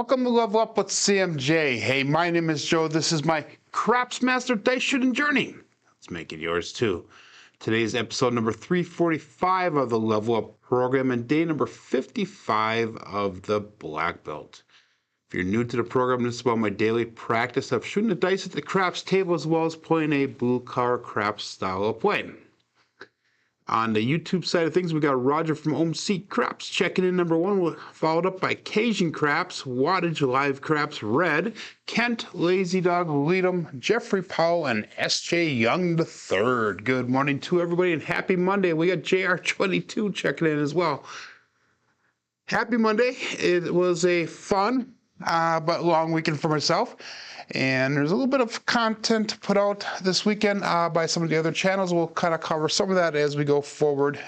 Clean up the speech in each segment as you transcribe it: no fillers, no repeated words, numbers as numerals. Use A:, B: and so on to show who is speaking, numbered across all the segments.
A: Welcome to Level Up with CMJ. Hey, my name is Joe. This is my Craps Master Dice Shooting Journey. Let's make it yours too. Today's episode number 345 of the Level Up program and day number 55 of the Black Belt. If you're new to the program, this is about my daily practice of shooting the dice at the craps table as well as playing a blue collar craps style of play. On the YouTube side of things, we got Roger from OMC Craps checking in number one, followed up by Cajun Craps, Wattage Live Craps Red, Kent, Lazy Dog, Leadham, Jeffrey Powell, and S.J. Young III. Good morning to everybody and happy Monday. We got JR22 checking in as well. Happy Monday. It was a fun but long weekend for myself. And there's a little bit of content to put out this weekend by some of the other channels. We'll kind of cover some of that as we go forward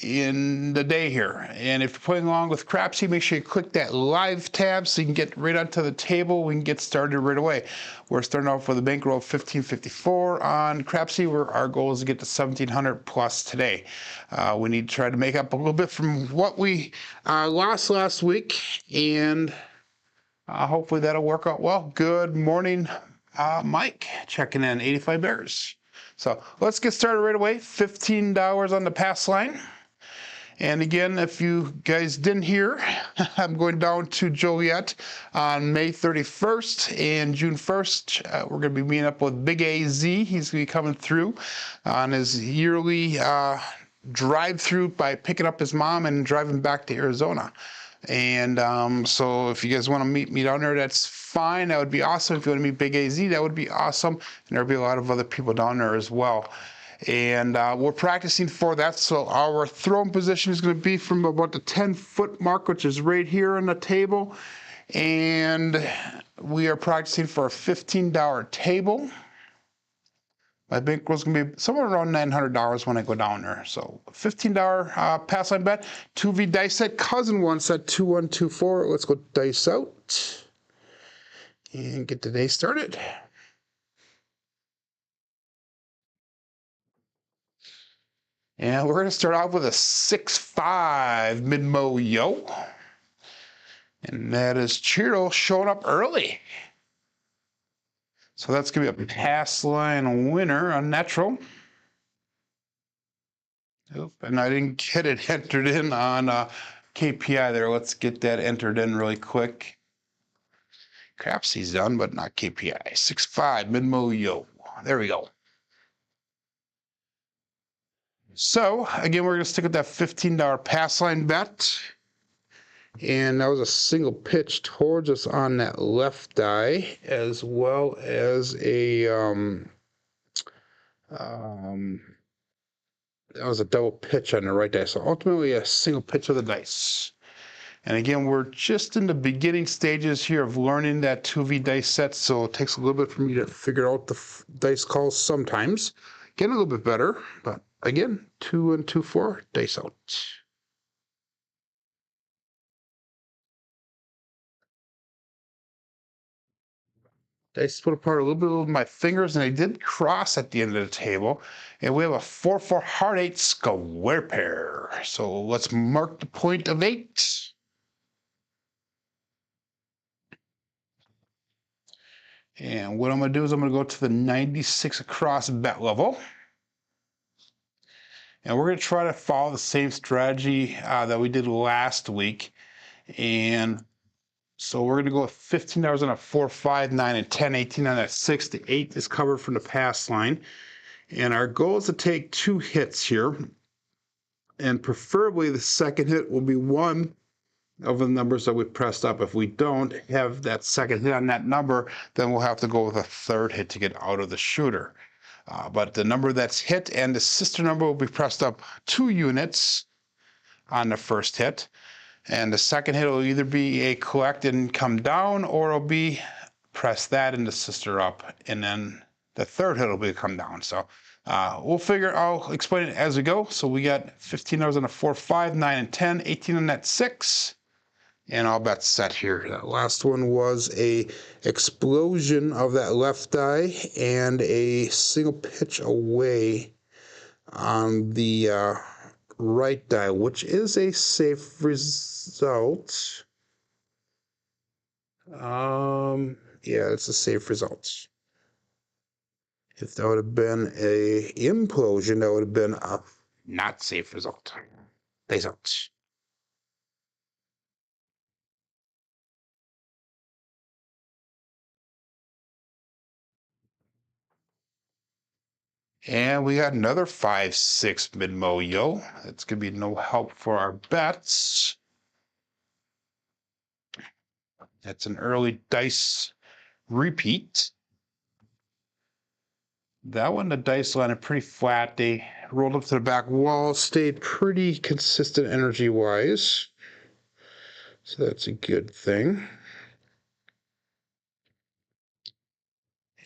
A: in the day here. And if you're playing along with Crapsee, make sure you click that live tab so you can get right onto the table. We can get started right away. We're starting off with a bankroll of $15.54 on Crapsee, where our goal is to get to 1,700 plus today. We need to try to make up a little bit from what we lost last week, and hopefully that'll work out well. Good morning, Mike, checking in, 85 Bears. So let's get started right away. $15 on the pass line. And again, if you guys didn't hear, I'm going down to Joliet on May 31st and June 1st. We're going to be meeting up with Big AZ. He's going to be coming through on his yearly drive-through by picking up his mom and driving back to Arizona. And so if you guys want to meet me down there, that's fine. That would be awesome. If you want to meet Big AZ, that would be awesome. And there'll be a lot of other people down there as well. And we're practicing for that. So our throwing position is going to be from about the 10-foot mark, which is right here on the table. And we are practicing for a $15 table. My bankroll is going to be somewhere around $900 when I go down there. So $15 pass line bet. 2V dice set. Cousin one set 2124. Let's go dice out and get the day started. And we're going to start off with a 6-5 mid-mo yo. And that is Chiro showing up early. So that's going to be a pass line winner on natural. Oop, and I didn't get it entered in on KPI there. Let's get that entered in really quick. Crapsee's done, but not KPI. 6-5 mid-mo yo. There we go. So, again, we're going to stick with that $15 pass line bet. And that was a single pitch towards us on that left die, as well as a, that was a double pitch on the right die. So ultimately a single pitch of the dice. And again, we're just in the beginning stages here of learning that 2V dice set. So it takes a little bit for me to figure out the dice calls sometimes. Getting a little bit better, but again, 2 and 2-4, dice out. Dice split apart a little bit with my fingers, and they did cross at the end of the table. And we have a 4-4 heart 8 square pair. So let's mark the point of 8. And what I'm going to do is I'm going to go to the 96 across bet level. And we're going to try to follow the same strategy that we did last week. And so we're going to go with $15 on a 4, 5, 9, and 10, 18 on that 6. The 8 is covered from the pass line. And our goal is to take 2 hits here. And preferably the second hit will be one of the numbers that we pressed up. If we don't have that second hit on that number, then we'll have to go with a third hit to get out of the shooter. But the number that's hit and the sister number will be pressed up 2 units on the first hit. And the second hit will either be a collect and come down, or it'll be press that and the sister up. And then the third hit will be come down. So I'll explain it as we go. So we got $15 on a 4, 5, 9, and 10, 18 on that 6. And all bets set here. That last one was a explosion of that left die and a single pitch away on the right die, which is a safe result. Yeah, it's a safe result. If that would have been a implosion, that would have been a not safe result. Face out. And we got another 5-6 mid-mo-yo. That's going to be no help for our bets. That's an early dice repeat. That one, the dice landed pretty flat. They rolled up to the back wall, stayed pretty consistent energy-wise. So that's a good thing.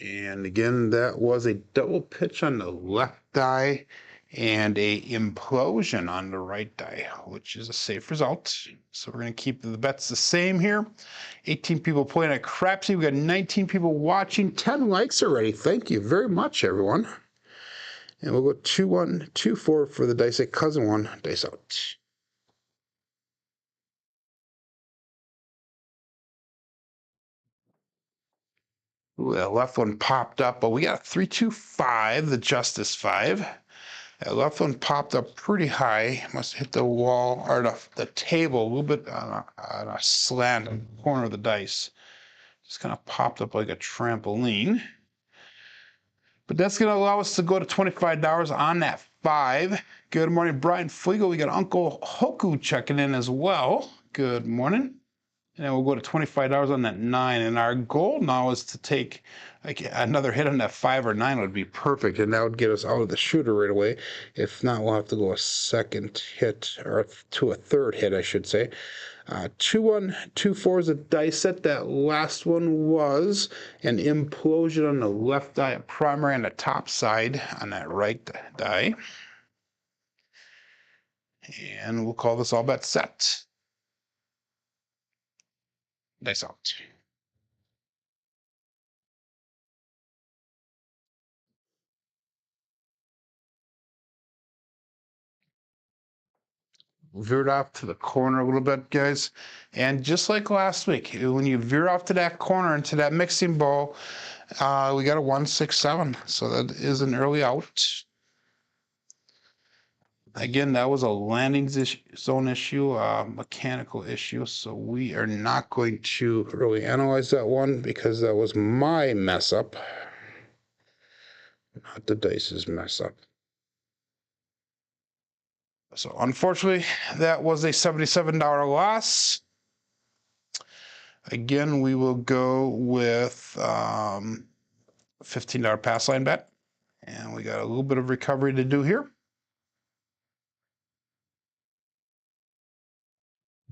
A: And again, that was a double pitch on the left die and a implosion on the right die, which is a safe result. So we're going to keep the bets the same here. 18 people playing at Crapsee. We got 19 people watching, 10 likes already. Thank you very much, everyone. And we'll go 2-1, 2-4 for the dice at cousin one. Dice out. Ooh, that left one popped up, but we got a 3-2-5, the Justice 5. That left one popped up pretty high. Must have hit the wall or the table a little bit on a slant on the corner of the dice. Just kind of popped up like a trampoline. But that's going to allow us to go to $25 on that 5. Good morning, Brian Flegel. We got Uncle Hoku checking in as well. Good morning. And then we'll go to $25 on that 9. And our goal now is to take like another hit on that 5 or 9 would be perfect. And that would get us out of the shooter right away. If not, we'll have to go a second hit or to a third hit, I should say. 2-1, 2-4 is a dice set. That last one was an implosion on the left die, primary on the top side on that right die. And we'll call this all bet set. Dice out. Veered off to the corner a little bit, guys. And just like last week, when you veer off to that corner into that mixing bowl, we got a 1-6-7. So that is an early out. Again, that was a landing zone issue, mechanical issue. So we are not going to really analyze that one because that was my mess up, not the dice's mess up. So unfortunately, that was a $77 loss. Again, we will go with $15 pass line bet. And we got a little bit of recovery to do here.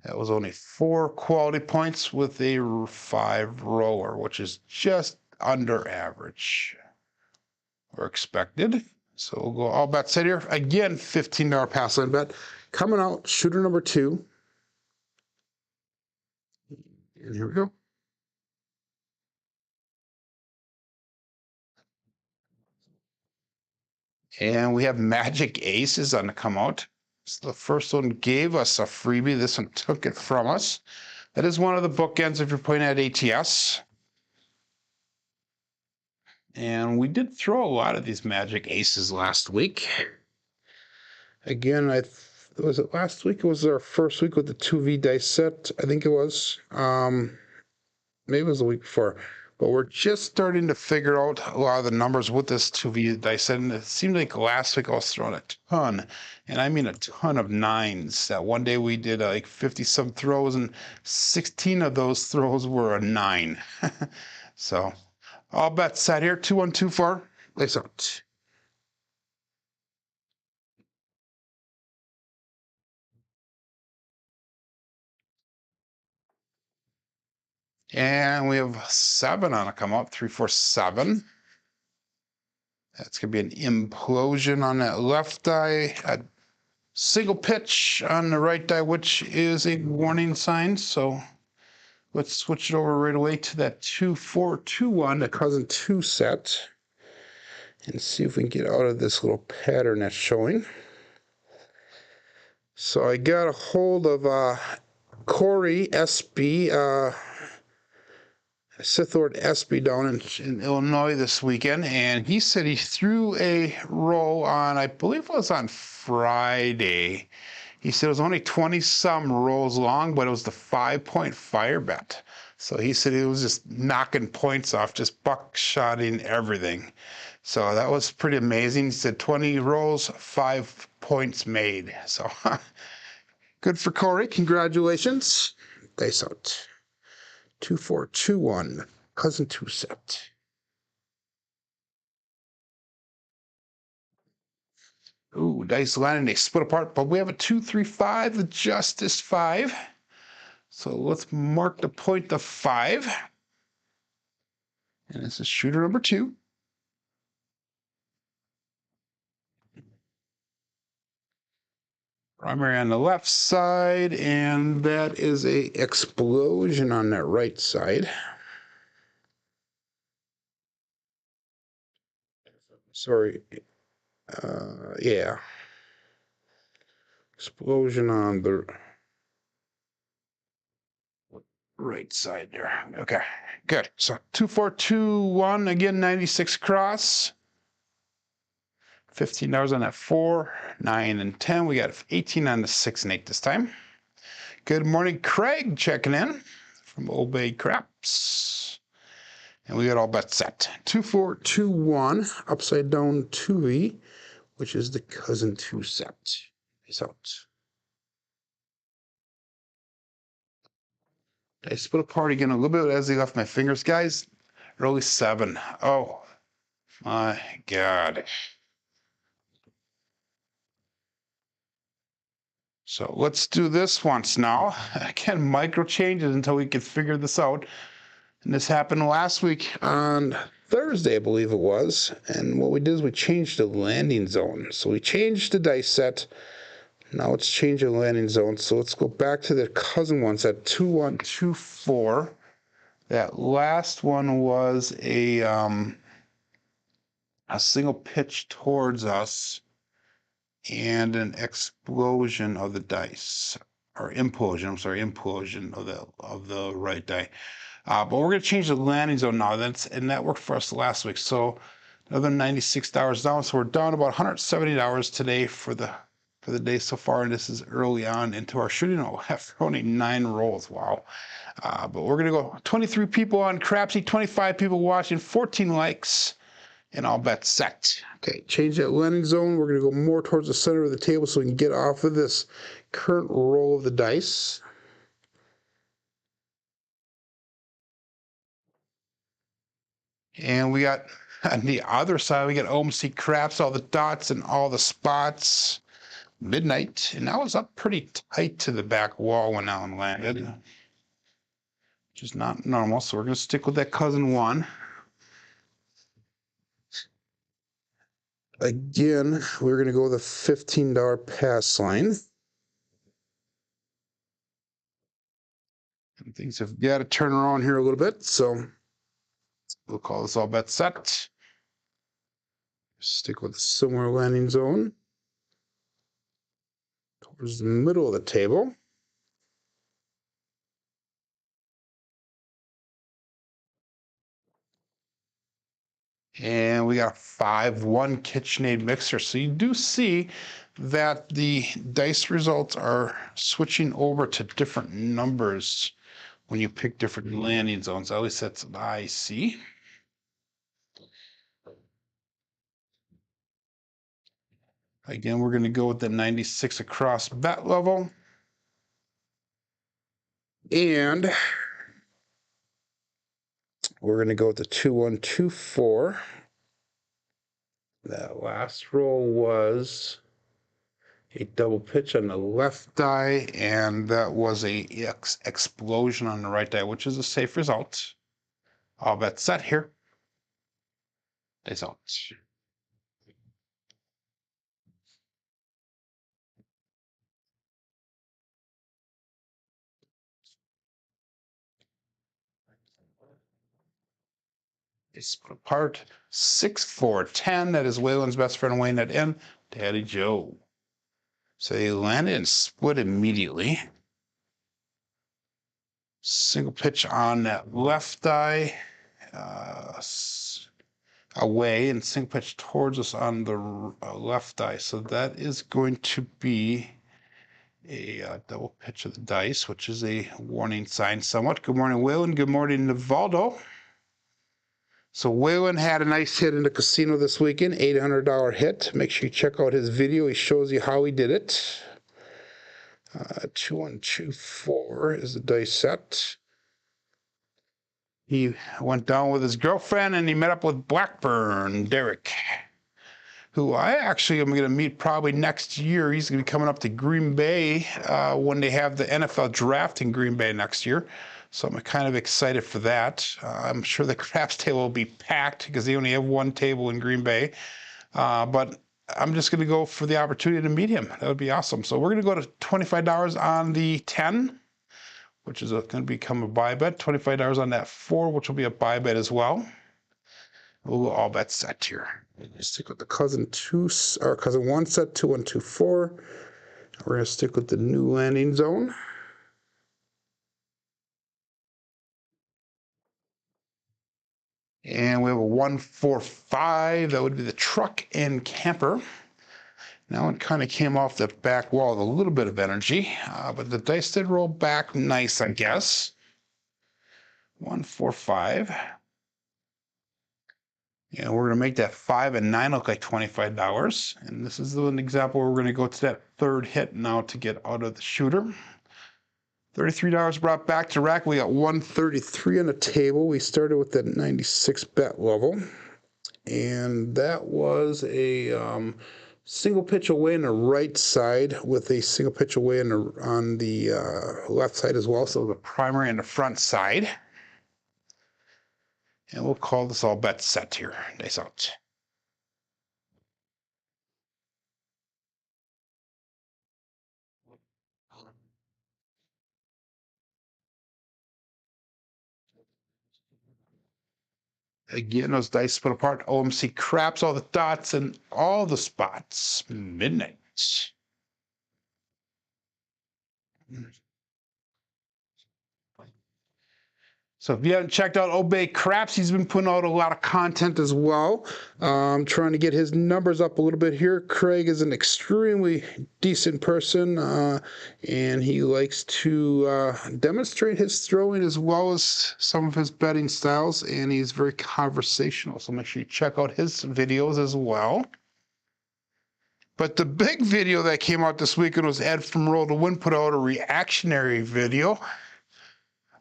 A: That was only 4 quality points with a 5 roller, which is just under average or expected. So we'll go all bets set here. Again, $15 pass line bet. Coming out, shooter number 2. And here we go. And we have Magic Aces on the come out. So the first one gave us a freebie. This one took it from us. That is one of the bookends if you're playing at ATS. And we did throw a lot of these Magic Aces last week. Again, was it last week? It was our first week with the 2V dice set. I think it was. Maybe it was the week before. But we're just starting to figure out a lot of the numbers with this 2V dice set. And it seemed like last week I was throwing a ton. And I mean a ton of 9s. That one day we did like 50-some throws, and 16 of those throws were a 9. So all bets set here. 2-1, 2-4. Lace out. And we have 7 on a come up. 3, 4, 7. That's going to be an implosion on that left die. A single pitch on the right die, which is a warning sign. So let's switch it over right away to that 2-4-2-1, the cousin 2 set, and see if we can get out of this little pattern that's showing. So I got a hold of Corey SB. Sithord Espy down in Illinois this weekend, and he said he threw a roll on, I believe it was on Friday. He said it was only 20-some rolls long, but it was the 5-point fire bet. So he said he was just knocking points off, just buckshotting everything. So that was pretty amazing. He said 20 rolls, 5 points made. So good for Corey. Congratulations. Dice out. 2-4-2-1. Cousin two set. Ooh, dice landing. They split apart, but we have a 2-3-5, the Justice 5. So let's mark the point to 5. And this is shooter number 2. Primary on the left side, and that is a explosion on that right side. Sorry. Yeah. Explosion on the right side there. Okay, good. So 2-4-2-1, again, 96 across. $15 on that 4, 9, and 10. We got 18 on the 6 and 8 this time. Good morning, Craig, checking in from Old Bay Craps. And we got all bets set. 2-4-2-1, upside down 2E, which is the cousin 2 set. Peace out. I split apart again a little bit as they left my fingers, guys. Early 7. Oh, my God. So let's do this once now. Again, micro changes until we can figure this out. And this happened last week on Thursday, I believe it was. And what we did is we changed the landing zone. So we changed the dice set. Now let's change the landing zone. So let's go back to the cousin ones at 2-1-2-4. That last one was a single pitch towards us and an explosion of the dice, or implosion. I'm sorry, implosion of the right die. But we're going to change the landing zone now. And that worked for us last week. So another $96 down. So we're down about $170 today for the day so far. And this is early on into our shooting. After only 9 rolls. Wow. But we're going to go 23 people on Crapsee, 25 people watching, 14 likes, and all bets set. Okay, change that landing zone. We're going to go more towards the center of the table so we can get off of this current roll of the dice. And we got, on the other side, we got OMC Craps, all the dots and all the spots. Midnight, and that was up pretty tight to the back wall when Alan landed, which is not normal. So we're going to stick with that cousin 1. Again, we're going to go with a $15 pass line. And things have got to turn around here a little bit, so we'll call this all bet set. Stick with a similar landing zone towards the middle of the table. And we got a 5-1 KitchenAid mixer. So you do see that the dice results are switching over to different numbers when you pick different landing zones. At least that's what I see. Again, we're going to go with the 96 across bet level. And we're going to go with the 2-1-2-4. That last roll was a double pitch on the left die, and that was a explosion on the right die, which is a safe result. All bets set here. Dice out. They split apart 6-4-10. That is Waylon's best friend Wayne at in. Daddy Joe. So they landed and split immediately. Single pitch on that left die, away, and single pitch towards us on the left die. So that is going to be a double pitch of the dice, which is a warning sign somewhat. Good morning, Waylon. Good morning, Navaldo. So Waylon had a nice hit in the casino this weekend, $800 hit. Make sure you check out his video. He shows you how he did it. 2124 is the dice set. He went down with his girlfriend and he met up with Blackburn, Derek, who I actually am going to meet probably next year. He's going to be coming up to Green Bay when they have the NFL draft in Green Bay next year. So I'm kind of excited for that. I'm sure the craps table will be packed because they only have one table in Green Bay. But I'm just going to go for the opportunity to meet him. That would be awesome. So we're going to go to $25 on the 10, which is going to become a buy bet. $25 on that 4, which will be a buy bet as well. We'll go all bets set here. Stick with the cousin 1 set, 2124. We're going to stick with the new landing zone. And we have a 145. That would be the truck and camper. Now it kind of came off the back wall with a little bit of energy, but the dice did roll back nice, I guess. 145. And we're going to make that 5 and 9 look like $25. And this is an example where we're going to go to that third hit now to get out of the shooter. $33 brought back to rack. We got 133 on the table. We started with that 96 bet level. And that was a single pitch away on the right side with a single pitch away on the left side as well. So the primary and the front side. And we'll call this all bet set here. Dice out. Again, those dice split apart. OMC craps, all the dots and all the spots. Midnight. So if you haven't checked out Obey Craps, he's been putting out a lot of content as well. Trying to get his numbers up a little bit here. Craig is an extremely decent person, and he likes to demonstrate his throwing as well as some of his betting styles, and he's very conversational. So make sure you check out his videos as well. But the big video that came out this weekend was Ed from Roll to Win put out a reactionary video.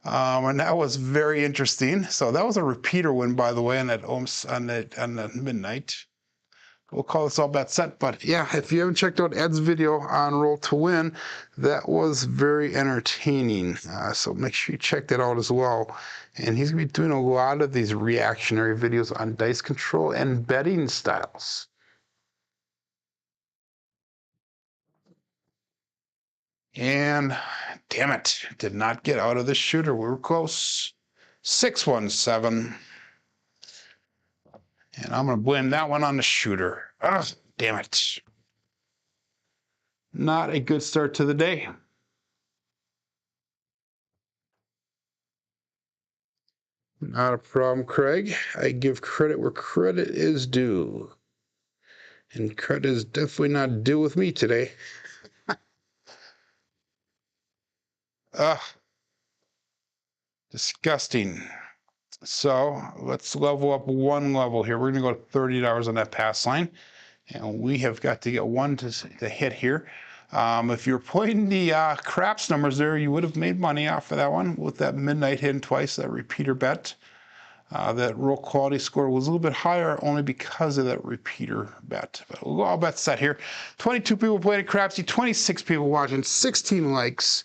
A: And that was very interesting. So that was a repeater win, by the way, on the midnight. We'll call this all bet set. But yeah, if you haven't checked out Ed's video on Roll to Win, that was very entertaining. So make sure you check that out as well. And he's going to be doing a lot of these reactionary videos on dice control and betting styles. And damn it, did not get out of the shooter. We were close. 617. And I'm going to blame that one on the shooter. Ugh, damn it. Not a good start to the day. Not a problem, Craig. I give credit where credit is due. And credit is definitely not due with me today. Ugh. Disgusting. So let's level up one level here. We're going to go to $30 on that pass line. And we have got to get one to hit here. If you're playing the craps numbers there, you would have made money off of that one with that midnight hit twice, that repeater bet. That roll quality score was a little bit higher only because of that repeater bet. But we'll go all bets set here. 22 people playing at Crapsee, 26 people watching, 16 likes.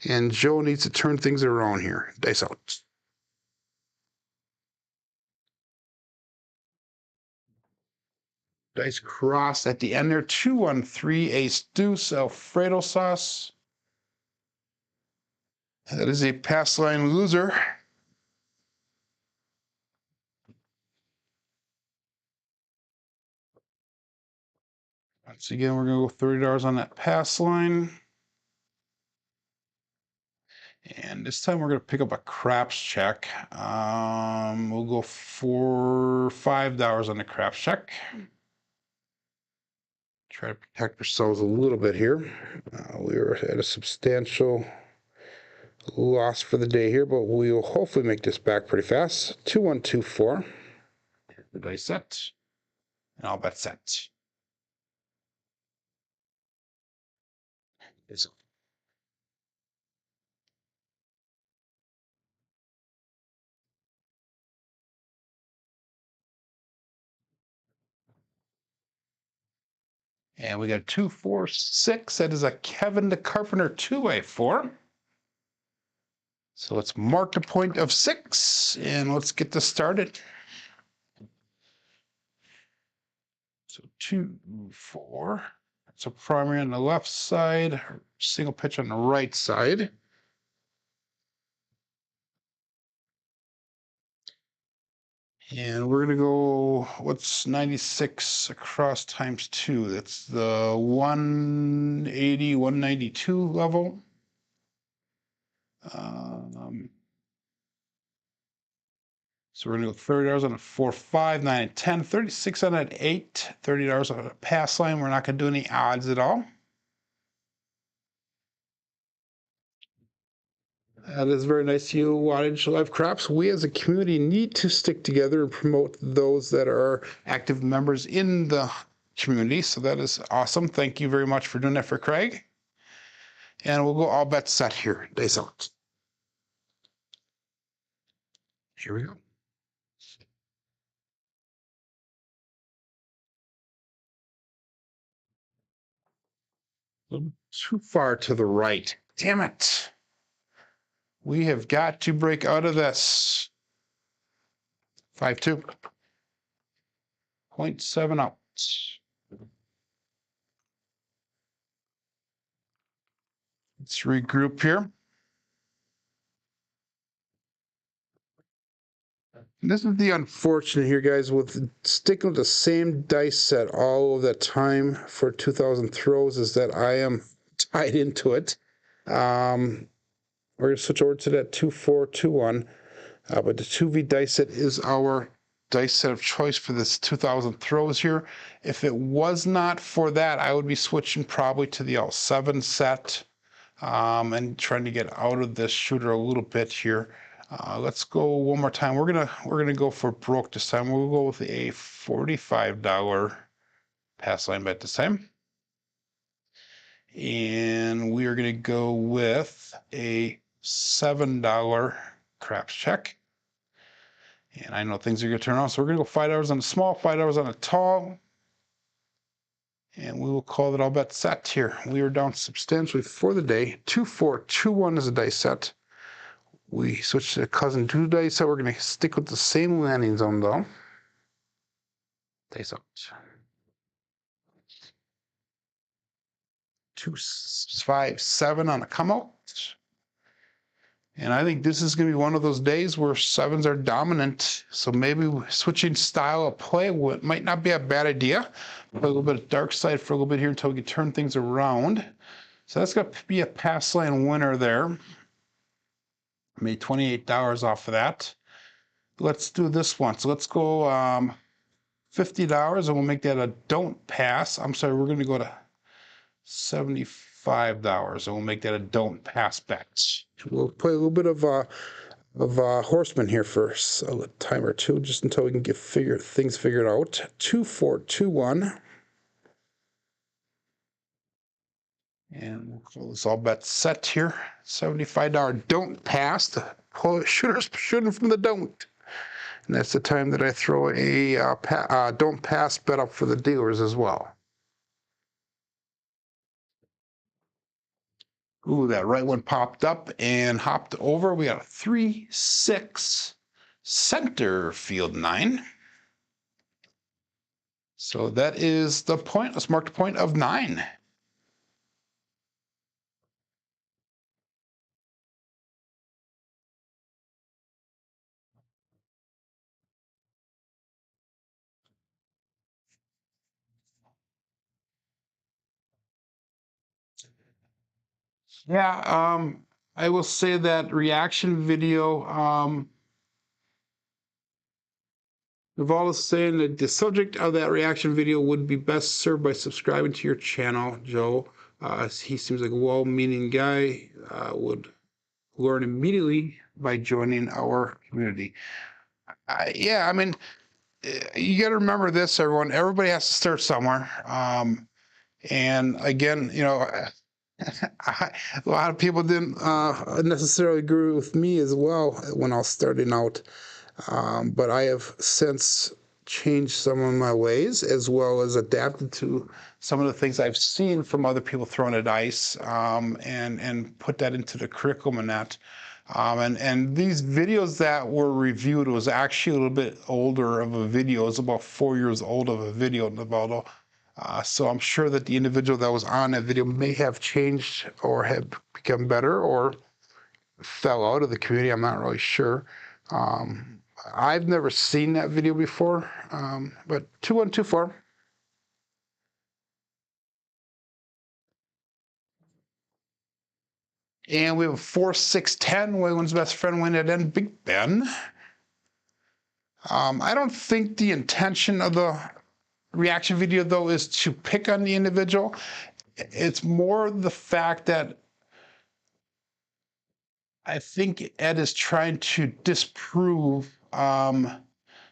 A: And Joe needs to turn things around here. Dice out. Dice cross at the end there. 2-1-3, ace deuce, Alfredo sauce. That is a pass line loser. Once again, we're going to go $30 on that pass line. And this time we're going to pick up a craps check. We'll go for $5 on the craps check. Try to protect ourselves a little bit here. We were at a substantial loss for the day here, but we will hopefully make this back pretty fast. 2124. The dice set. And all bet set. And we got 246. That is a Kevin the Carpenter 2-way-4. So let's mark the point of 6 and let's get this started. So 2, 4. That's a primary on the left side, single pitch on the right side. And we're going to go, what's 96 across times 2? That's the 180, 192 level. So we're going to go $30 on a 4, 5, 9, and 10, 36 on an 8, $30 on a pass line. We're not going to do any odds at all. That is very nice of you, Wattage Live Craps. We as a community need to stick together and promote those that are active members in the community. So that is awesome. Thank you very much for doing that for Craig. And we'll go all bets set here. Days out. Here we go. A little too far to the right. Damn it. We have got to break out of this. 5-2. 0.7 out. Let's regroup here. And this is the unfortunate here, guys, with sticking with the same dice set all of the time for 2,000 throws is that I am tied into it. We're going to switch over to that 2-4-2-1. But the 2V dice set is our dice set of choice for this 2,000 throws here. If it was not for that, I would be switching probably to the L7 set and trying to get out of this shooter a little bit here. Let's go one more time. We're gonna go for broke this time. We'll go with a $45 pass line bet this time. And we are gonna go with a $7 craps check. And I know things are going to turn on, so we're going to go $5 on a small, $5 on a tall. And we will call it all bet set here. We are down substantially for the day. 2-4-2-1 is a dice set. We switch to cousin 2 dice set. We're going to stick with the same landing zone, though. Dice out. 2, 5, 7 on a come out. And I think this is going to be one of those days where 7s are dominant. So maybe switching style of play might not be a bad idea. Play a little bit of dark side for a little bit here until we can turn things around. So that's going to be a pass line winner there. Made $28 off of that. Let's do this one. So let's go $50 and we'll make that a don't pass. I'm sorry, we're going to go to $75 and we'll make that a don't pass bet. We'll play a little bit of horseman here for a time or two, just until we can get things figured out. 2-4-2-1. And we'll call this all bet set here. $75 don't pass. The shooter's shooting from the don't. And that's the time that I throw a don't pass bet up for the dealers as well. Ooh, that right one popped up and hopped over. We got a 3-6 center field 9. So that is the point. Let's mark the point of 9. Yeah, I will say that reaction video, Naval is saying that the subject of that reaction video would be best served by subscribing to your channel, Joe. He seems like a well-meaning guy, would learn immediately by joining our community. Yeah, I mean, you got to remember this, everyone. Everybody has to start somewhere. And again, you know, a lot of people didn't necessarily agree with me as well when I was starting out. But I have since changed some of my ways, as well as adapted to some of the things I've seen from other people throwing at ice, and put that into the curriculum and that. And these videos that were reviewed was actually a little bit older of a video. It was about 4 years old of a video, Navaldo. So I'm sure that the individual that was on that video may have changed or have become better or fell out of the community. I'm not really sure. I've never seen that video before, but 2124. And we have a 4610, Waylon's best friend went at end, Big Ben. I don't think the intention of the reaction video, though, is to pick on the individual. It's more the fact that I think Ed is trying to disprove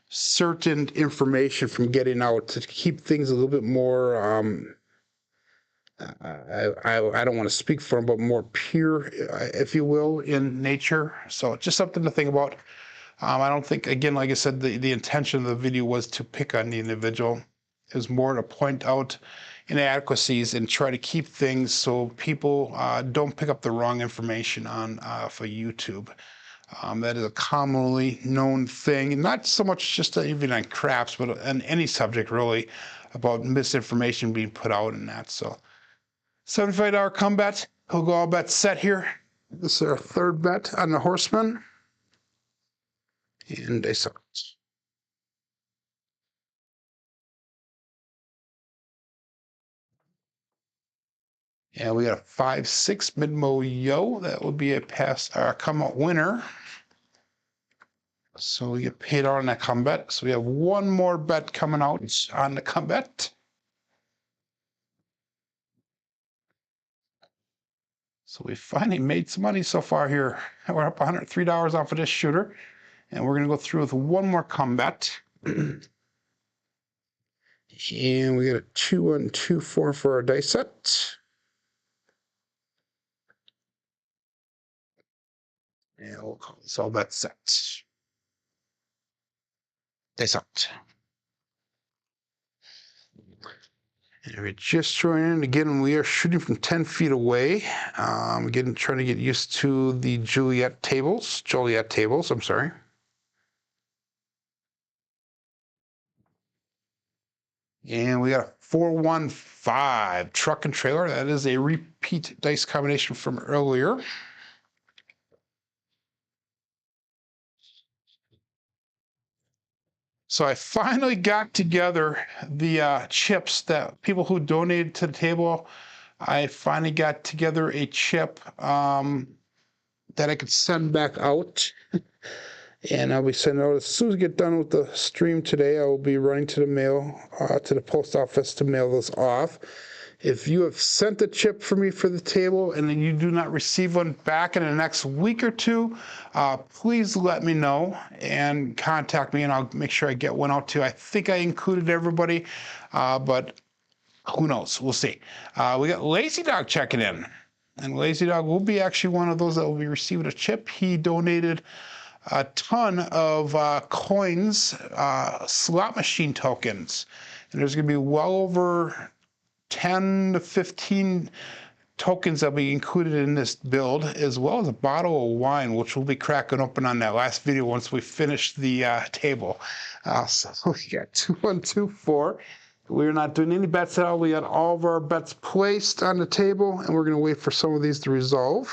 A: certain information from getting out to keep things a little bit more, I don't want to speak for him, but more pure, if you will, in nature. So just something to think about. I don't think, again, like I said, the intention of the video was to pick on the individual. It was more to point out inadequacies and try to keep things so people don't pick up the wrong information on for YouTube. That is a commonly known thing, not so much just even on craps, but on any subject really, about misinformation being put out and that. So $75 come bet. He'll go all bet set here. This is our third bet on the horseman. And they saw it. And we got a 5-6 mid-mo yo. That would be a pass come out winner. So we get paid out on that come bet. So we have one more bet coming out on the come bet. So we finally made some money so far here. We're up $103 off of this shooter. And we're going to go through with one more come bet. And we got a 2-1-2-4 for our dice set. And we'll call this all bet set. Dice out. And we're just joining in. Again, we are shooting from 10 feet away. Again, trying to get used to the Joliet tables, I'm sorry. And we got a 4-1-5 truck and trailer. That is a repeat dice combination from earlier. So I finally got together the chips that people who donated to the table. I finally got together a chip that I could send back out. And I'll be sending out as soon as I get done with the stream today. I will be running to the mail, to the post office to mail those off. If you have sent a chip for me for the table and then you do not receive one back in the next week or two, please let me know and contact me, and I'll make sure I get one out to you. I think I included everybody, but who knows? We'll see. We got Lazy Dog checking in, and Lazy Dog will be actually one of those that will be receiving a chip. He donated a ton of coins, slot machine tokens, and there's going to be well over 10 to 15 tokens that will be included in this build, as well as a bottle of wine, which we'll be cracking open on that last video once we finish the table. So we got 2-1-2-4. We're not doing any bets at all. We got all of our bets placed on the table, and we're going to wait for some of these to resolve.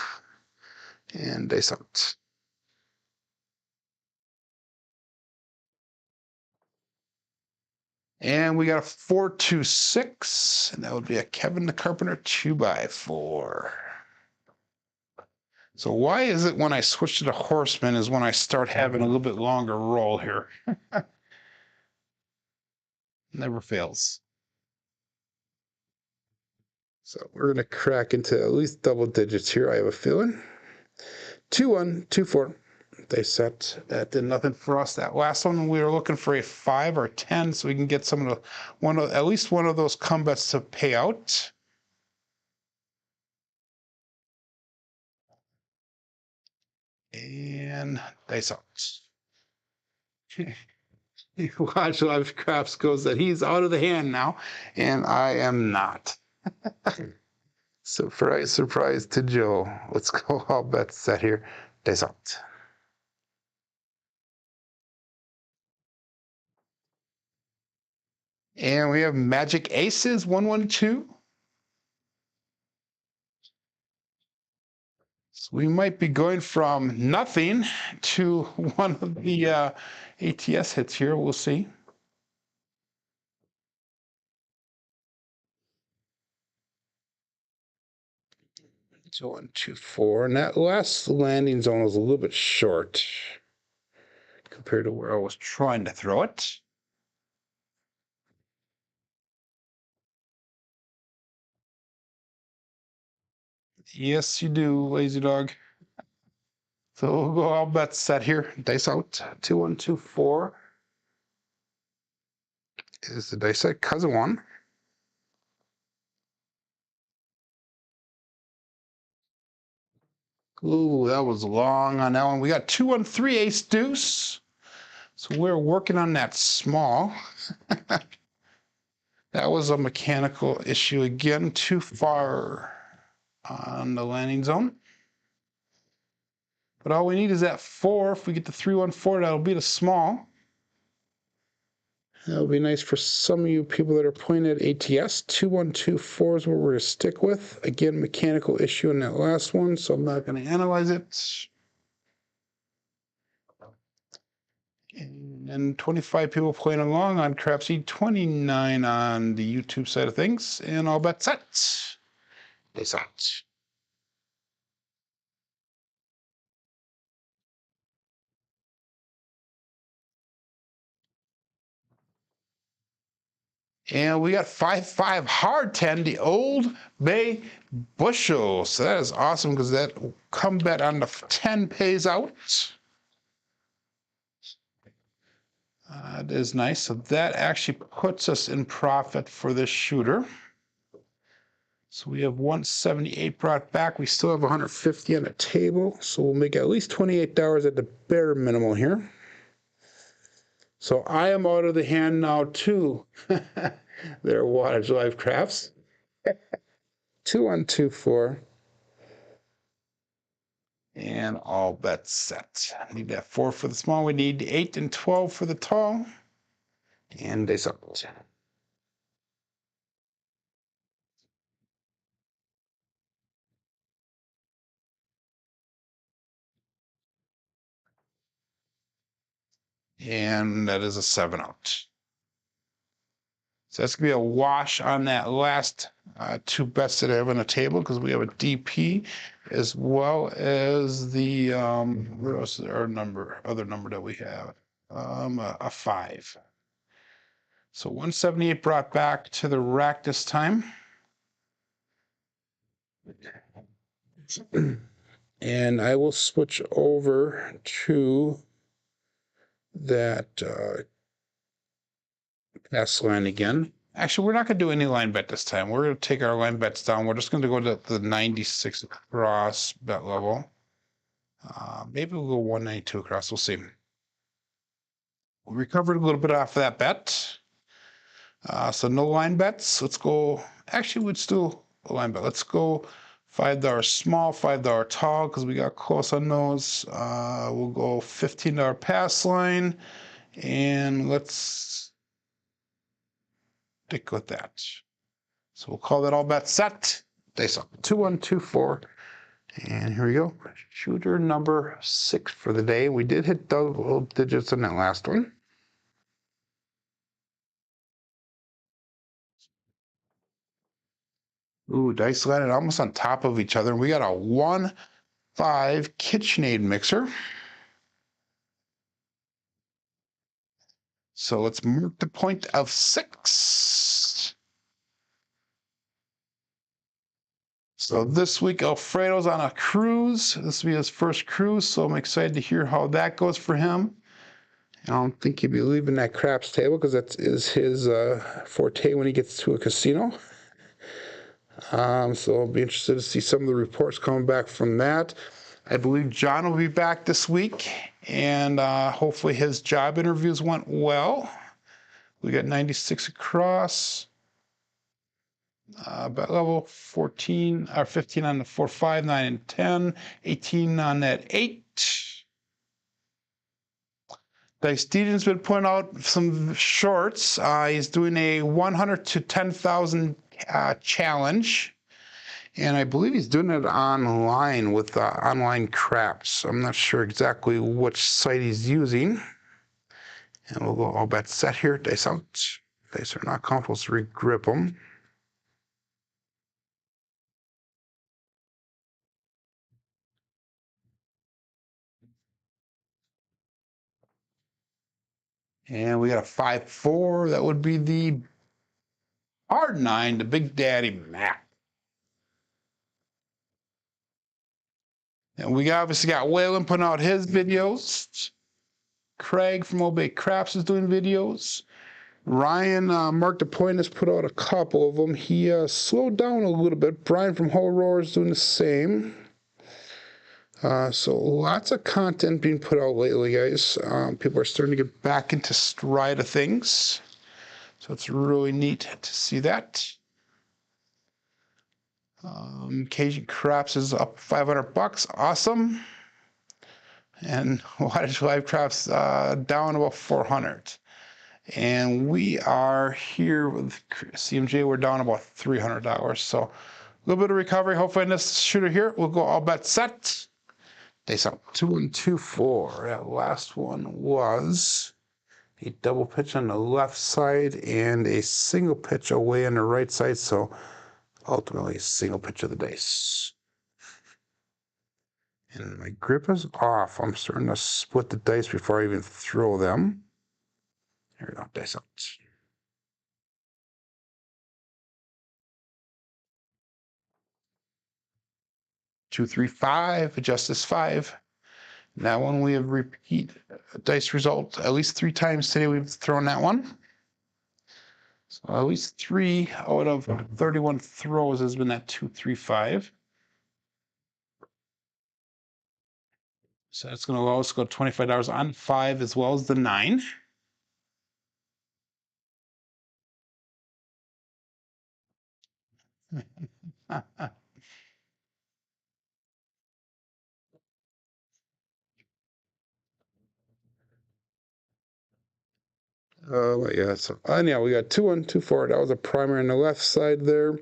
A: And dice out. And we got a 4-2-6, and that would be a Kevin the Carpenter 2x4. So why is it when I switch to the horseman is when I start having a little bit longer roll here? Never fails. So we're going to crack into at least double digits here, I have a feeling. 2-1, 2-4. They set. That did nothing for us. That last one, we were looking for a 5 or 10 so we can get some of the, at least one of those come bets to pay out. And dice out. Watch Live Craps goes that he's out of the hand now, and I am not. Surprise, surprise to Joe. Let's go all bets set here. Dice out. And we have Magic Aces 112. So we might be going from nothing to one of the ATS hits here. We'll see. So 1, 2, 4. And that last landing zone was a little bit short compared to where I was trying to throw it. Yes, you do, lazy dog. So we'll go all bets set here. Dice out. 2, 1, 2, 4. Is the dice set cousin one? Ooh, that was long on that one. We got 2, 1, 3 ace deuce. So we're working on that small. That was a mechanical issue again, too far on the landing zone. But all we need is that 4. If we get the 3, 1, 4, that'll be the small. That'll be nice for some of you people that are playing at ATS. 2, 1, 2, 4 is what we're going to stick with. Again, mechanical issue in that last one, so I'm not going to analyze it. And 25 people playing along on Crapsee, 29 on the YouTube side of things, and all bets set. Peace out. And we got 5-5 hard 10, the Old Bay Bushel. So that is awesome because that come bet on the 10 pays out. That is nice. So that actually puts us in profit for this shooter. So we have 178 brought back. We still have 150 on the table. So we'll make at least $28 at the bare minimum here. So I am out of the hand now too. There, Wattage Live Crafts. 2, 1, 2, 4. And all bets set. Need that 4 for the small. We need 8 and 12 for the tall. And they sucked. And that is a 7 out. So that's going to be a wash on that last 2 bets that I have on the table because we have a DP as well as the, what else is our number, other number that we have? A 5. So 178 brought back to the rack this time. And I will switch over to that pass line again. Actually, we're not going to do any line bet this time. We're going to take our line bets down. We're just going to go to the 96 across bet level. Maybe we'll go 192 across. We'll see. We recovered a little bit off of that bet. So no line bets. Let's go. Actually, we'd still a line bet. Let's go $5 small, $5 tall because we got close on those. We'll go $15 pass line. And let's stick with that. So we'll call that all bets set. Dice up 2, 1, 2, 4. And here we go. Shooter number 6 for the day. We did hit double digits in that last one. Ooh, dice landed almost on top of each other. We got a 1 5 KitchenAid mixer. So let's mark the point of 6. So this week, Alfredo's on a cruise. This will be his first cruise, so I'm excited to hear how that goes for him. I don't think he'll be leaving that craps table because that is his forte when he gets to a casino. So I'll be interested to see some of the reports coming back from that. I believe John will be back this week, and hopefully his job interviews went well. We got 96 across. Bet level 14 or 15 on the 4, 5, 9, and 10, 18 on that 8. Dice Deaton's been putting out some shorts. He's doing a 100 to 10,000 challenge, and I believe he's doing it online with online craps. I'm not sure exactly which site he's using. And we'll go all bets set here. Dice out. Dice are not comfortable, so regrip them. And we got a 5-4. That would be the hard 9, the Big Daddy Mac. And we obviously got Waylon putting out his videos. Craig from Obey Craps is doing videos. Ryan, Mark the Point, has put out a couple of them. He slowed down a little bit. Brian from Whole Roar is doing the same. So lots of content being put out lately, guys. People are starting to get back into stride of things. So it's really neat to see that. Cajun Craps is up $500. Awesome. And Wattage Live Craps down about 400. And we are here with CMJ. We're down about $300. So a little bit of recovery. Hopefully in this shooter here, we'll go all bets set. Dice out 2 and 2, 4. That last one was a double pitch on the left side and a single pitch away on the right side. So ultimately, a single pitch of the dice. And my grip is off. I'm starting to split the dice before I even throw them. There we go, dice out. Two, 3, 5, adjust this 5. That one we have repeat dice result at least 3 times today. We've thrown that one. So at least 3 out of 31 throws has been that 2, 3, 5. So that's going to allow us to go $25 on 5 as well as the 9. Yeah, so anyhow, we got 2, 1, 2, 4. That was a primary on the left side there.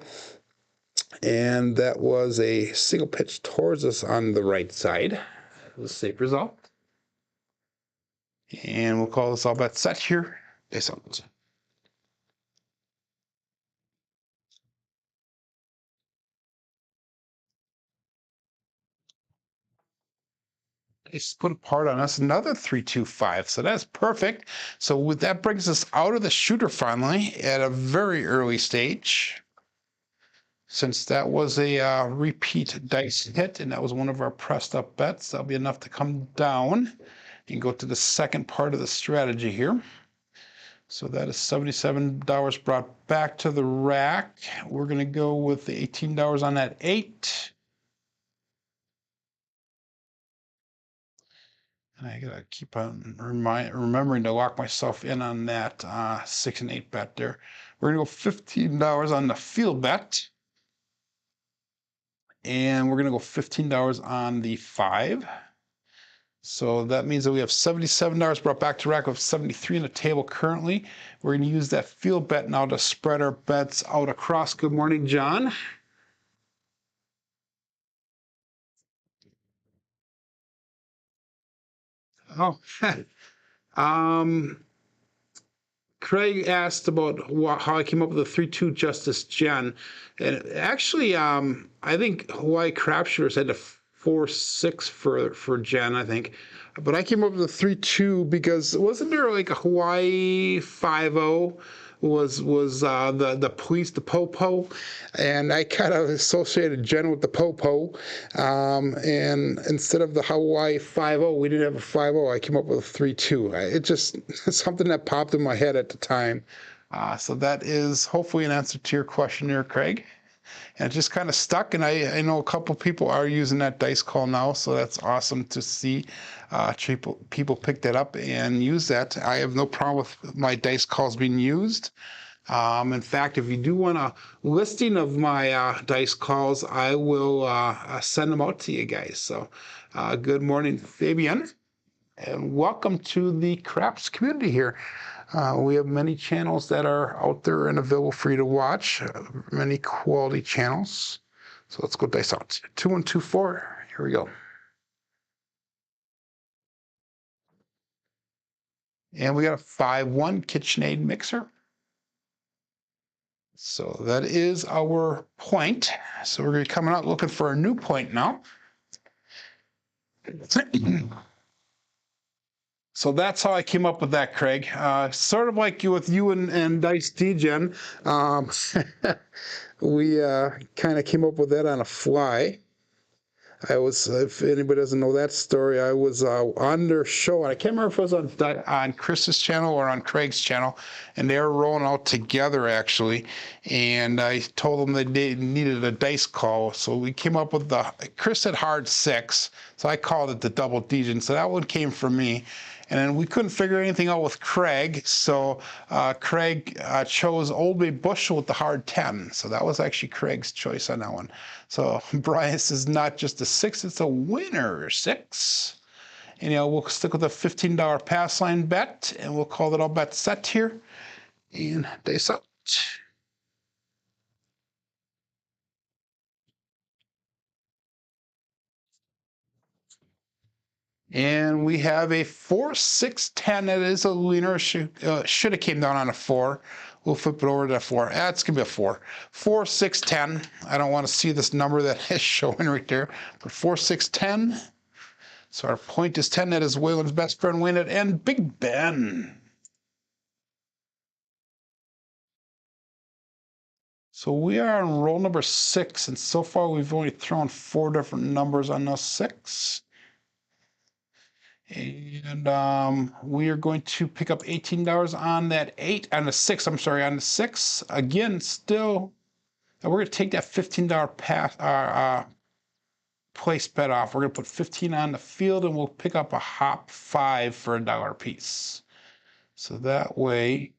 A: And that was a single pitch towards us on the right side. It was a safe result. And we'll call this all bet set here. Dice out. It's put a part on us, another 3, 2, 5. So that's perfect. So that brings us out of the shooter finally at a very early stage. Since that was a repeat dice hit, and that was one of our pressed up bets, that'll be enough to come down and go to the second part of the strategy here. So that is $77 brought back to the rack. We're going to go with the $18 on that 8. And I gotta keep on remembering to lock myself in on that 6 and 8 bet there. We're gonna go $15 on the field bet. And we're gonna go $15 on the 5. So that means that we have $77 brought back to rack with 73 on the table currently. We're gonna use that field bet now to spread our bets out across. Good morning, John. Oh, Craig asked about how I came up with the 3-2 Justice Gen. And actually, I think Hawaii Crapshooters had the 4-6 for Jen, I think. But I came up with a 3-2 because wasn't there like a Hawaii 5-0 was the police, the popo, and I kind of associated Jen with the popo, and instead of the Hawaii 5-0, we didn't have a 5-0. I came up with a 3-2. It just something that popped in my head at the time. So that is hopefully an answer to your question there, Craig. And it just kind of stuck, and I know a couple people are using that dice call now, so that's awesome to see people pick that up and use that. I have no problem with my dice calls being used. In fact, if you do want a listing of my dice calls, I will send them out to you guys. So good morning, Fabian, and welcome to the Craps community here. We have many channels that are out there and available for you to watch, many quality channels. So let's go dice out. 2124, here we go. And we got a 5-1 KitchenAid mixer. So that is our point. So we're going to be coming out looking for a new point now. So that's how I came up with that, Craig. Sort of like with you and Dice Degen, we kind of came up with that on a fly. If anybody doesn't know that story, I was on their show, and I can't remember if it was on Chris's channel or on Craig's channel, and they were rolling out together, actually, and I told them that they needed a dice call, so we came up with Chris said hard 6, so I called it the double Degen, so that one came from me. And then we couldn't figure anything out with Craig, so Craig chose Old Bay Bushel with the hard 10. So that was actually Craig's choice on that one. So Bryce is not just a 6, it's a winner 6. And we'll stick with a $15 pass line bet, and we'll call it all bet set here. And dice out. And we have a 4-6-10. That is a winner. Should have came down on a 4. We'll flip it over to a 4. That's going to be a 4. 4-6-10. I don't want to see this number that is showing right there. But 4-6-10. So our point is 10. That is Waylon's best friend, Wayne, and Big Ben. So we are on roll number 6. And so far we've only thrown 4 different numbers on those 6. And we are going to pick up $18 on that 8, on the 6, I'm sorry, on the 6. Again, still, and we're going to take that $15 place bet off. We're going to put 15 on the field, and we'll pick up a hop 5 for $1 a piece. So that way,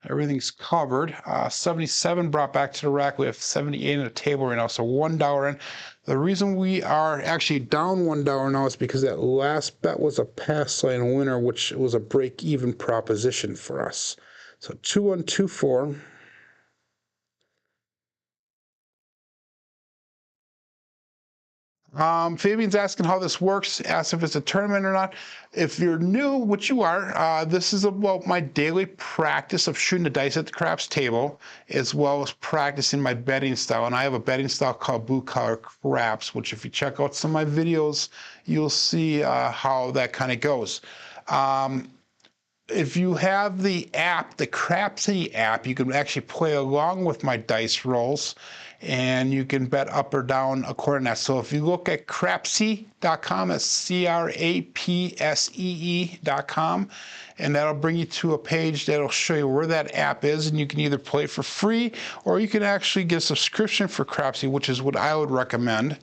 A: everything's covered. 77 brought back to the rack. We have 78 on the table right now, so $1 in. The reason we are actually down $1 now is because that last bet was a pass line winner, which was a break-even proposition for us. So 2124. Fabian's asking how this works, asks if it's a tournament or not. If you're new, which you are, this is about my daily practice of shooting the dice at the craps table, as well as practicing my betting style. And I have a betting style called Blue Collar Craps, which if you check out some of my videos, you'll see how that kind of goes. If you have the app, the Crapsee app, you can actually play along with my dice rolls, and you can bet up or down according to that. So if you look at crapsee.com, that's CRAPSEE.com, and that'll bring you to a page that'll show you where that app is, and you can either play it for free, or you can actually get a subscription for Crapsee, which is what I would recommend.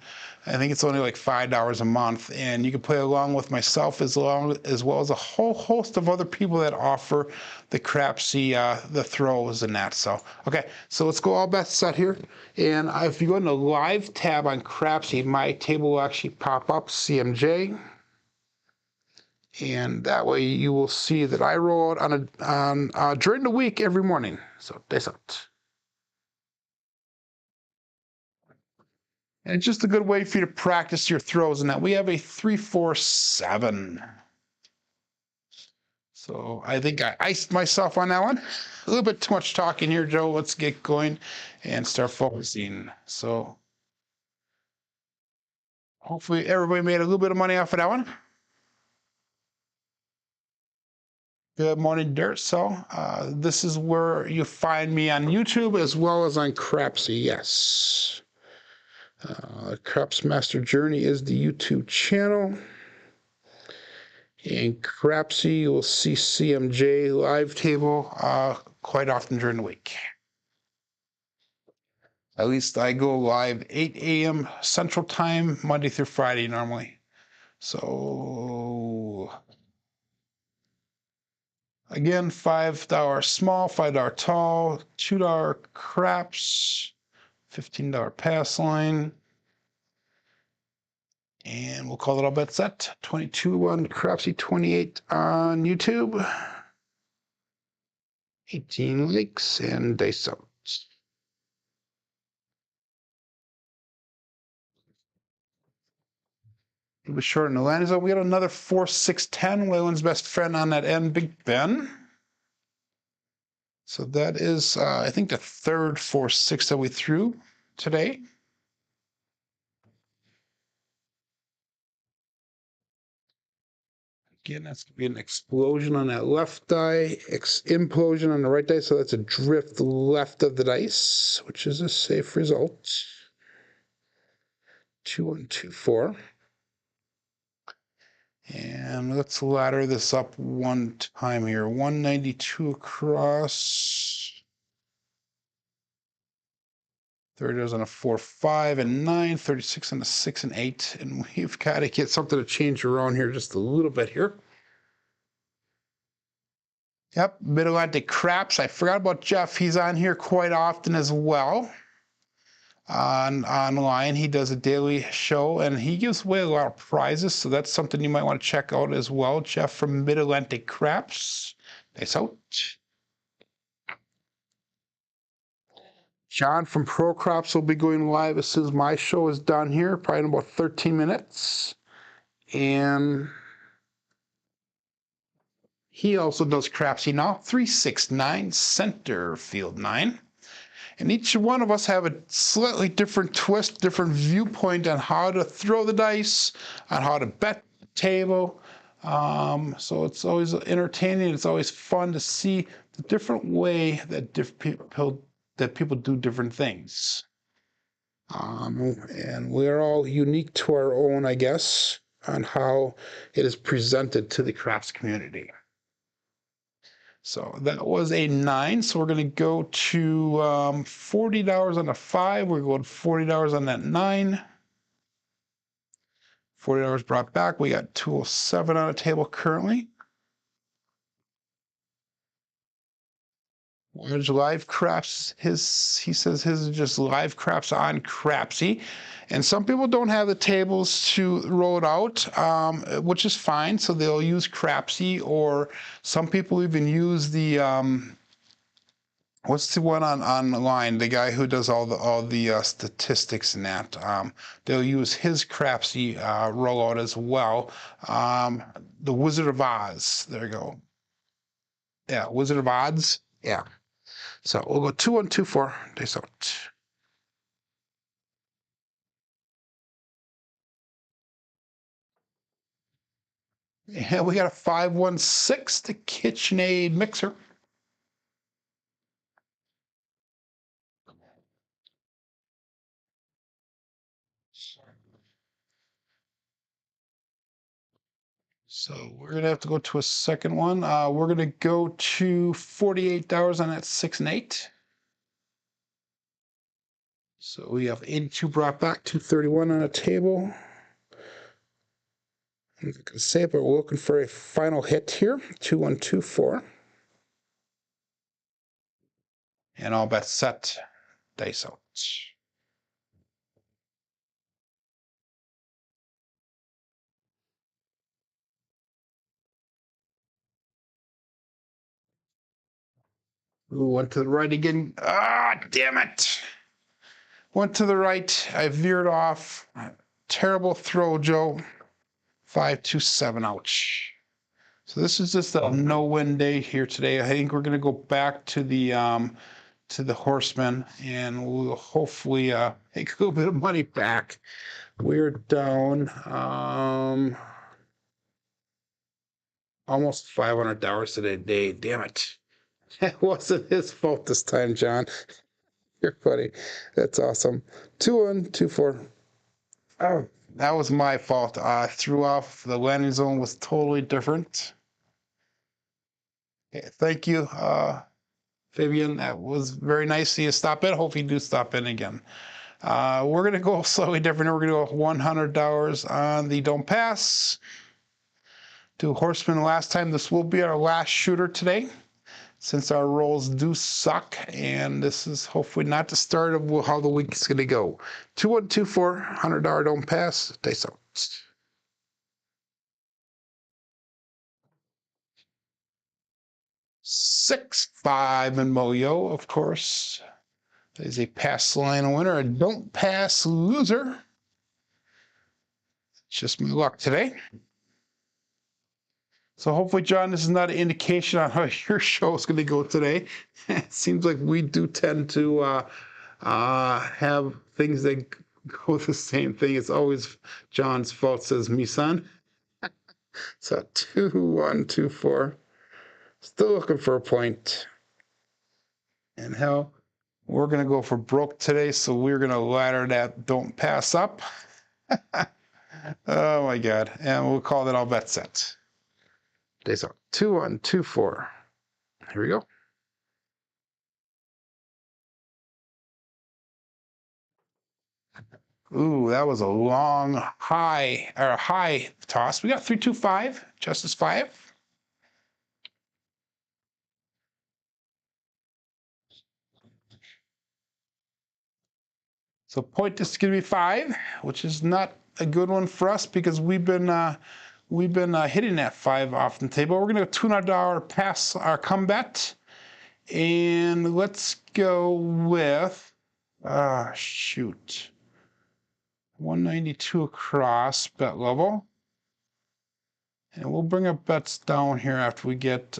A: I think it's only like $5 a month, and you can play along with myself as well as a whole host of other people that offer the Crapsee, the throws and that. So, okay, so let's go all bets set here. And if you go in the live tab on Crapsee, my table will actually pop up, CMJ. And that way you will see that I roll out during the week every morning. So, dice out. And it's just a good way for you to practice your throws in that. We have a 3-4-7. So I think I iced myself on that one. A little bit too much talking here, Joe. Let's get going and start focusing. So Hopefully everybody made a little bit of money off of that one. Good morning, Dirt. So this is where you find me on YouTube as well as on Crapsee. Yes. Craps Master Journey is the YouTube channel. In Crapsee, you will see CMJ live table quite often during the week. At least I go live 8 a.m. Central Time, Monday through Friday normally. So, again, $5 small, $5 tall, $2 craps, $15 pass line. And we'll call it all bet set. 22 on Crapsee, 28 on YouTube. 18 likes and dice out. It was short in the line. So we got another 4-6-10. Waylon's best friend on that end, Big Ben. So that is, I think, the third 4-6 that we threw today. Again, that's going to be an explosion on that left die, implosion on the right die. So that's a drift left of the dice, which is a safe result. 2-1-2-4. And let's ladder this up one time here. 192 across. 30 on a 4, 5, and 9. 36 on a 6 and 8. And we've got to get something to change around here just a little bit here. Yep, Mid-Atlantic Craps. I forgot about Jeff. He's on here quite often as well. Online, he does a daily show, and he gives away a lot of prizes, so that's something you might want to check out as well. Jeff from Mid-Atlantic Craps. Nice out. John from Pro Crops will be going live as soon as my show is done here, probably in about 13 minutes. And he also does Crapsee now, 369 center field 9. And each one of us have a slightly different twist, different viewpoint on how to throw the dice, on how to bet the table. So it's always entertaining. It's always fun to see the different way that people do different things. And we're all unique to our own, I guess, on how it is presented to the crafts community. So that was a 9. So we're going to go to $40 on a 5. We're going $40 on that 9. $40 brought back. We got 207 on a table currently. Large live craps. He says his is just live craps on Crapsee. And some people don't have the tables to roll it out, which is fine. So they'll use Crapsee, or some people even use the what's the one online? The guy who does all the statistics and that. They'll use his Crapsee rollout as well. The Wizard of Oz. There you go. Yeah, Wizard of Odds. Yeah. So we'll go 2-1-2-4. Dice out. And we got a 5-1-6, the KitchenAid mixer. So we're going to have to go to a second one. We're going to go to $48 on that 6 and 8. So we have 82 brought back, 231 on a table. I'm not going to say it, but we're looking for a final hit here. 2-1-2-4. And all bets set. Dice out. Ooh, went to the right again. Ah, damn it. Went to the right. I veered off. Terrible throw, Joe. 5-2-7. Ouch. So this is just a no-win day here today. I think we're going to go back to the to the horsemen, and we'll hopefully make a little bit of money back. We're down almost $500 today. Damn it. It wasn't his fault this time, John. You're funny. That's awesome. 2-1, 2-4. Oh, that was my fault. I threw off. The landing zone was totally different. Okay, thank you, Fabian. That was very nice of you to stop in. Hope you do stop in again. We're going to go slightly different. We're going to go $100 on the Don't Pass. Do Horseman last time. This will be our last shooter today, since our rolls do suck, and this is hopefully not the start of how the week is going to go. 2-1, 2-4, $100 Don't Pass. Dice out. 6-5 and Moyo, of course. That is a pass line winner, a Don't Pass loser. It's just my luck today. So hopefully, John, this is not an indication on how your show is going to go today. It seems like we do tend to have things that go the same thing. It's always John's fault, says me, son. So 2-1, 2-4. Still looking for a point. And hell, we're going to go for broke today, so we're going to ladder that Don't Pass up. Oh, my God. And we'll call that all bet set. Days out. 2-1, 2-4. Here we go. Ooh, that was a long high toss. We got 3-2-5, Justice 5. So point this is going to be 5, which is not a good one for us because we've been hitting that 5 off the table. We're going to go $200 pass our come bet, and let's go with shoot. 192 across bet level. And we'll bring our bets down here after we get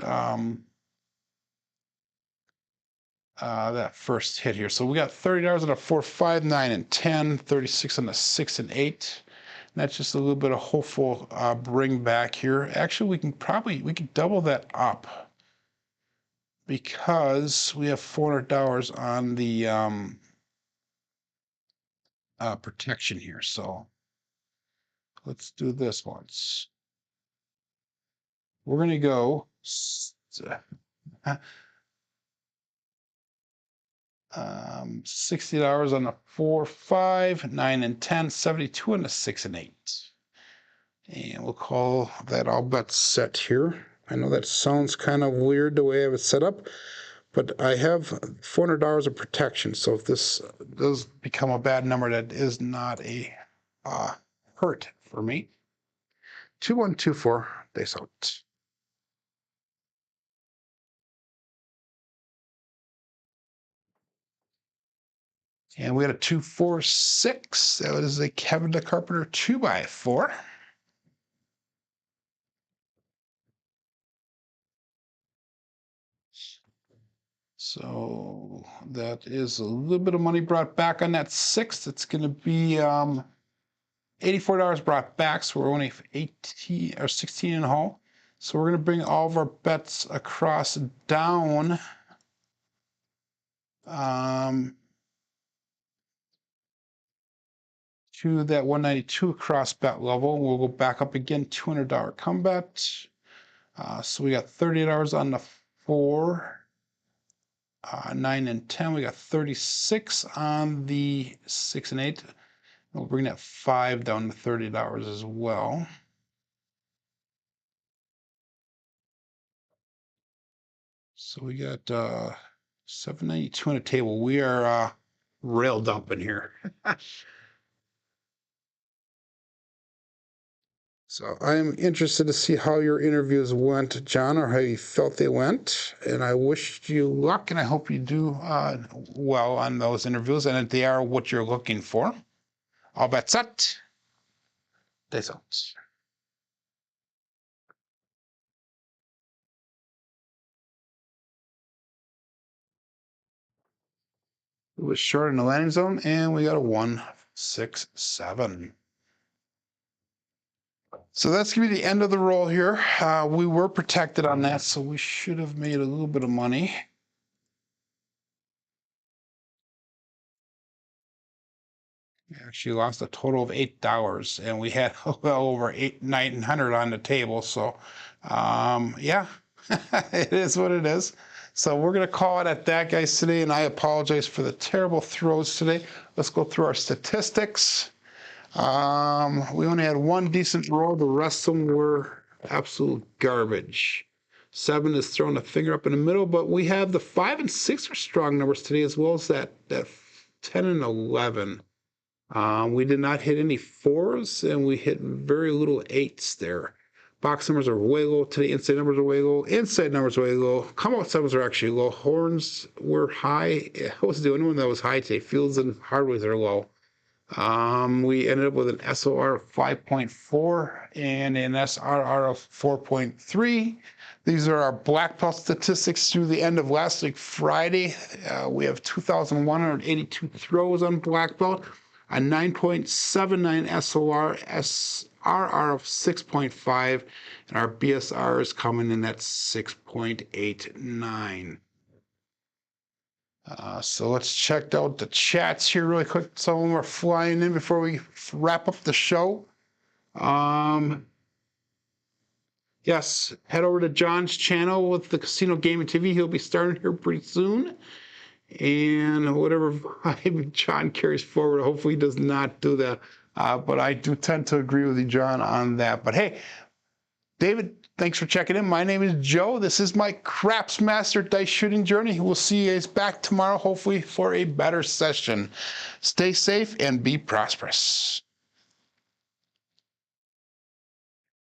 A: that first hit here. So we got $30 on a 4, 5, 9, and 10, 36 on a 6 and 8. And that's just a little bit of hopeful bring back here. Actually, we could double that up because we have $400 on the protection here. So let's do this once. We're going to go $60 on the 4, 5, 9, and 10, 72 on the 6 and 8. And we'll call that all bets set here. I know that sounds kind of weird the way I have it set up, but I have $400 of protection. So if this does become a bad number, that is not a hurt for me. 2-1, 2-4, dice out. And we had a 2-4-6. That was a Kevin the Carpenter 2x4. So that is a little bit of money brought back on that 6th. It's going to be $84 brought back, so we're only 18 or 16 in the hole. So we're going to bring all of our bets across down to that 192 across bet level. We'll go back up again, $200 come bet. So we got $30 on the 4. 9 and 10, we got 36 on the 6 and 8. We'll bring that 5 down to $30 as well. So we got 792 on the table. We are rail dumping here. So I'm interested to see how your interviews went, John, or how you felt they went. And I wish you luck, and I hope you do well on those interviews, and that they are what you're looking for. All bets set. Dice out. It was short in the landing zone, and we got a 167. So that's going to be the end of the roll here. We were protected on that, so we should have made a little bit of money. We actually lost a total of $8, and we had well over 900 on the table. So, yeah, it is what it is. So we're going to call it at that, guys, today, and I apologize for the terrible throws today. Let's go through our statistics. We only had one decent roll. The rest of them were absolute garbage. 7 is throwing a finger up in the middle, but we have the 5 and 6 are strong numbers today, as well as that 10 and 11. We did not hit any 4s, and we hit very little 8s there. Box numbers are way low today. Inside numbers are way low. Inside numbers are way low. Come out 7s are actually low. Horns were high. I was the only one that was high today. Fields and hardways are low. We ended up with an SOR of 5.4 and an SRR of 4.3. These are our black belt statistics through the end of last week, Friday. We have 2,182 throws on black belt, a 9.79 SOR, SRR of 6.5, and our BSR is coming in at 6.89. So let's check out the chats here really quick. Some of them are flying in before we wrap up the show. Yes, head over to John's channel with the Casino Gaming TV. He'll be starting here pretty soon. And whatever vibe John carries forward, hopefully he does not do that. But I do tend to agree with you, John, on that. But hey, David, thanks for checking in. My name is Joe. This is my Craps Master Dice Shooting Journey. We'll see you guys back tomorrow, hopefully for a better session. Stay safe and be prosperous.